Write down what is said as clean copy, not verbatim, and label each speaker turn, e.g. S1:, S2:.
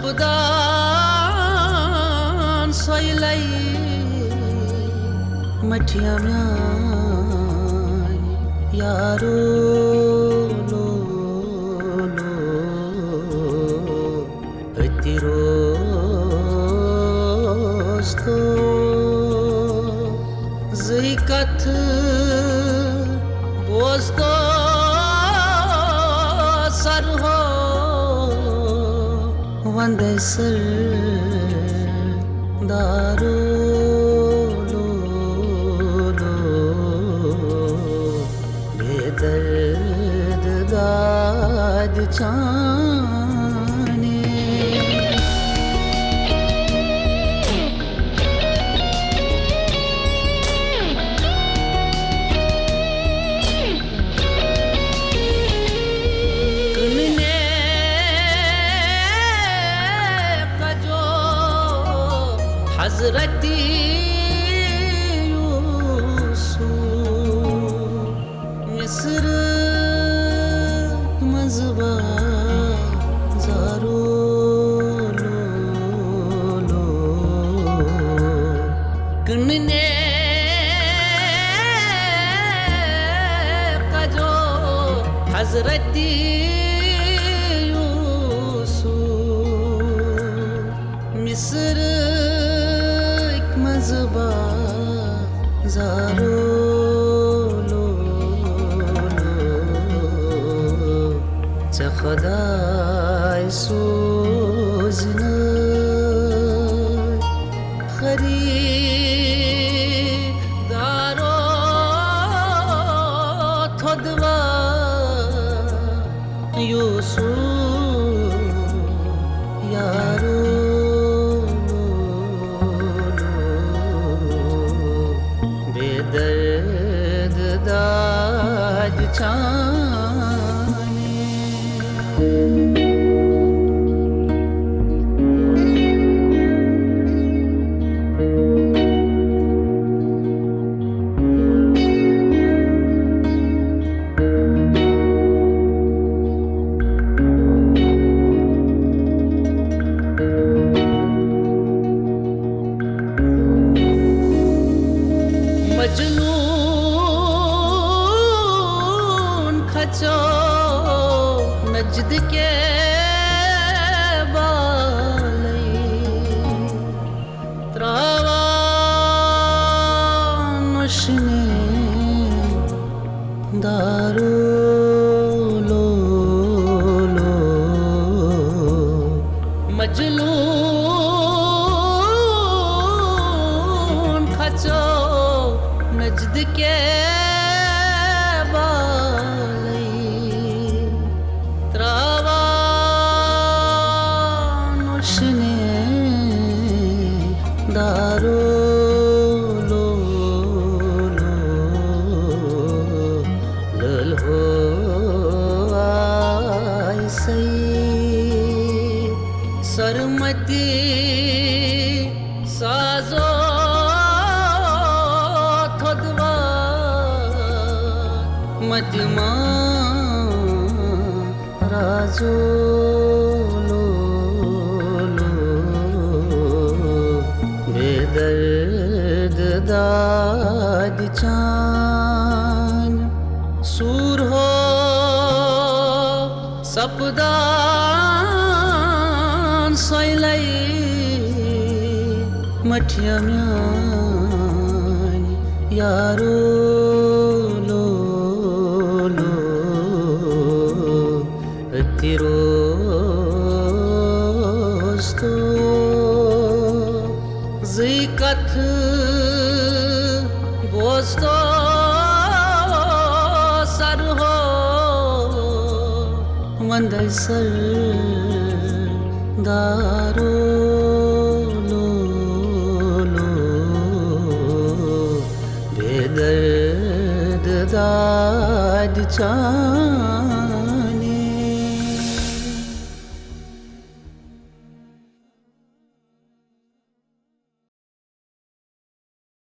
S1: सपदान सोयलाई मठिया म्यान यारो लो लो अतिरोस्तो ज़िकत बोस्तो सर हो वंदे सर दारो लो लो बेदर्द दाद चाने हज़रती यूसुफ मिस्र मज़बा ज़ारो लो लो कन्ने का जो हज़रती यूसुफ मिस्र मज़बा ज़ारो लो लो चा खुदाई सोज़ना खरीदारो थोदवा यूसुफ यारो दर्द दाद चाने मजनून खचो नजद के बालई त्रावा नशने दारो लो लो मजनून खचो नजद के बालई त्रावा नशने दारो लो लो लल हो आई सई सरमती साजो मजमा राजो लो लो बेदर्द दाद चान सूर हो सपदान सोयलाई मठिया म्यान यारो अतिरोस्तो ज़िकत बोस्तो सर हो वंदे सर दारो लो लो बेदर्द दाद चान